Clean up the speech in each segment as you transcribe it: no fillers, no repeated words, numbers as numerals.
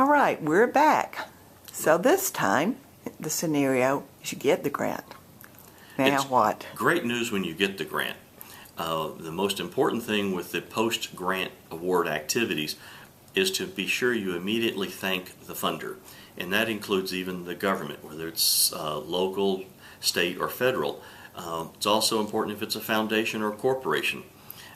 All right, we're back. So this time, the scenario is you get the grant. Now It's what? Great news when you get the grant. The most important thing with the post-grant award activities is to be sure you immediately thank the funder. And that includes even the government, whether it's local, state, or federal. It's also important if it's a foundation or a corporation.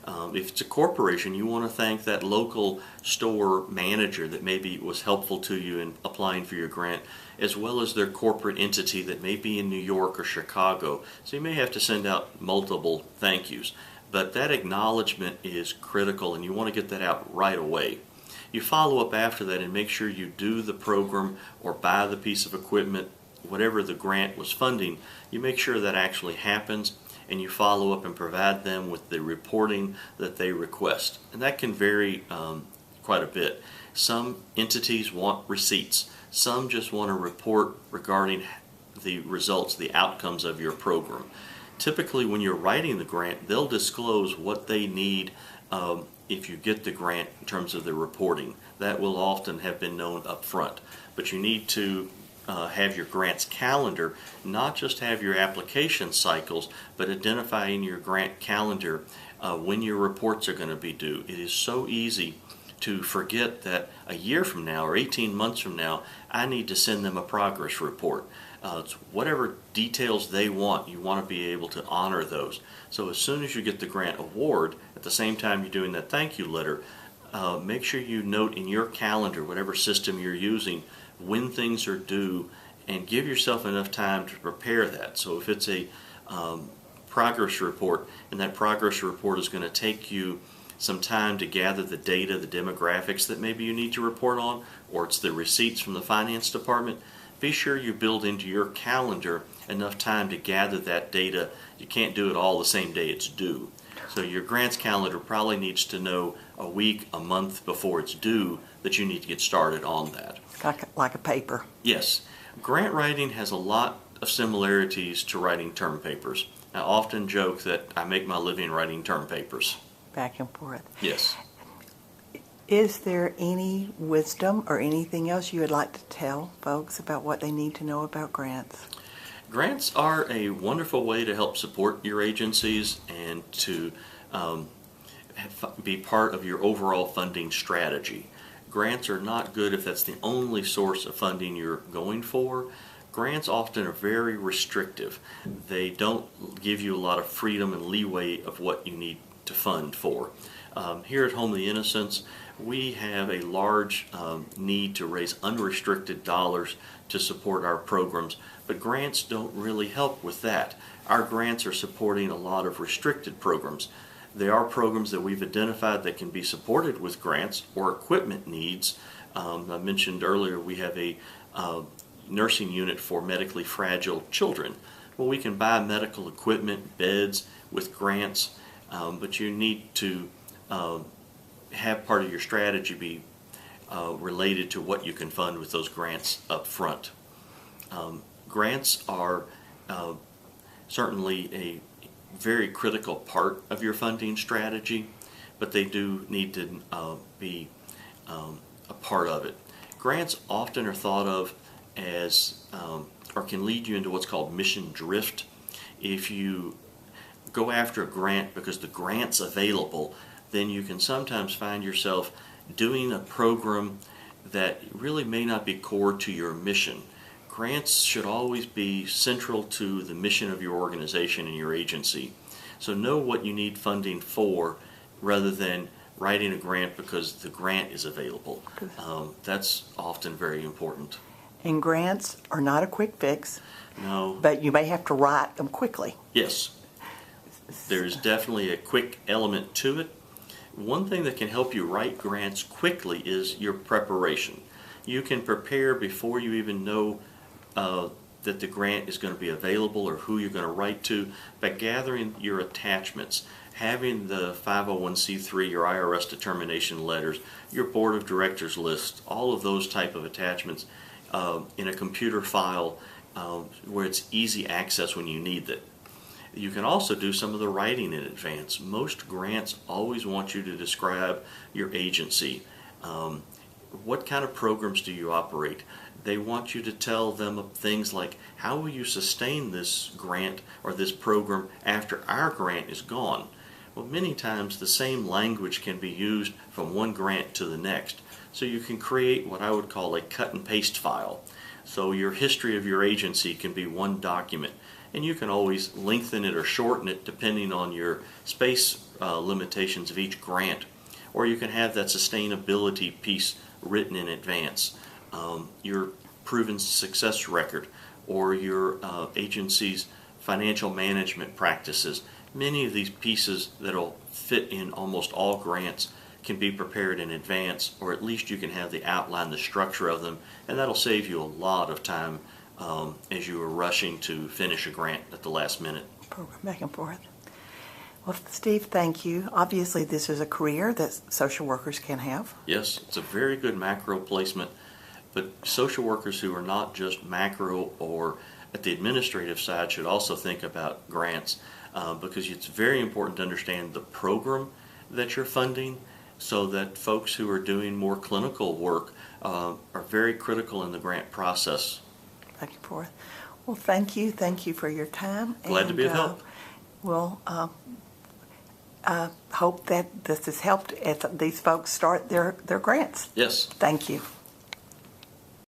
If it's a corporation, you want to thank that local store manager that maybe was helpful to you in applying for your grant, as well as their corporate entity that may be in New York or Chicago. So you may have to send out multiple thank yous. But that acknowledgement is critical, and you want to get that out right away. You follow up after that and make sure you do the program or buy the piece of equipment, whatever the grant was funding. You make sure that actually happens, and you follow up and provide them with the reporting that they request. And that can vary quite a bit. Some entities want receipts. Some just want to report regarding the results, the outcomes of your program. Typically, when you're writing the grant, they'll disclose what they need if you get the grant in terms of the reporting. That will often have been known up front. But you need to have your grants calendar, not just have your application cycles, but identify in your grant calendar when your reports are going to be due. It is so easy to forget that a year from now or 18 months from now, I need to send them a progress report. It's whatever details they want, you want to be able to honor those. So as soon as you get the grant award, at the same time you're doing that thank you letter, make sure you note in your calendar, whatever system you're using, when things are due, and give yourself enough time to prepare that. So if it's a progress report, and that progress report is going to take you some time to gather the data, the demographics that maybe you need to report on, or it's the receipts from the finance department, be sure you build into your calendar enough time to gather that data. You can't do it all the same day it's due. So your grants calendar probably needs to know a week, a month before it's due that you need to get started on that. Like a paper. Yes. Grant writing has a lot of similarities to writing term papers. I often joke that I make my living writing term papers. Back and forth. Yes. Is there any wisdom or anything else you would like to tell folks about what they need to know about grants? Grants are a wonderful way to help support your agencies and to be part of your overall funding strategy. Grants are not good if that's the only source of funding you're going for. Grants often are very restrictive. They don't give you a lot of freedom and leeway of what you need to fund for. Here at Home of the Innocents, we have a large need to raise unrestricted dollars to support our programs, but grants don't really help with that. Our grants are supporting a lot of restricted programs. There are programs that we've identified that can be supported with grants or equipment needs. I mentioned earlier we have a nursing unit for medically fragile children. Well, we can buy medical equipment, beds with grants, but you need to have part of your strategy be related to what you can fund with those grants up front. Grants are certainly a very critical part of your funding strategy, but they do need to be a part of it. Grants often are thought of as, or can lead you into what's called mission drift. If you go after a grant because the grant's available, then you can sometimes find yourself doing a program that really may not be core to your mission. Grants should always be central to the mission of your organization and your agency. So know what you need funding for rather than writing a grant because the grant is available. That's often very important. And grants are not a quick fix. No. But you may have to write them quickly. Yes. There's definitely a quick element to it. One thing that can help you write grants quickly is your preparation. You can prepare before you even know that the grant is going to be available or who you're going to write to by gathering your attachments, having the 501c3, your IRS determination letters, your board of directors list, all of those type of attachments in a computer file where it's easy access when you need it. You can also do some of the writing in advance. Most grants always want you to describe your agency. what kind of programs do you operate? They want you to tell them things like, how will you sustain this grant or this program after our grant is gone? Well, many times the same language can be used from one grant to the next. So you can create what I would call a cut and paste file. So your history of your agency can be one document, and you can always lengthen it or shorten it depending on your space limitations of each grant. Or you can have that sustainability piece written in advance. Your proven success record, or your agency's financial management practices. Many of these pieces that'll fit in almost all grants can be prepared in advance, or at least you can have the outline, the structure of them, and that'll save you a lot of time as you are rushing to finish a grant at the last minute. Program back and forth. Well, Steve, thank you. Obviously, this is a career that social workers can have. Yes, it's a very good macro placement, but social workers who are not just macro or at the administrative side should also think about grants because it's very important to understand the program that you're funding, so that folks who are doing more clinical work are very critical in the grant process. Back and forth. Well, thank you. Thank you for your time. Glad to be of help. We'll hope that this has helped as these folks start their grants. Yes. Thank you.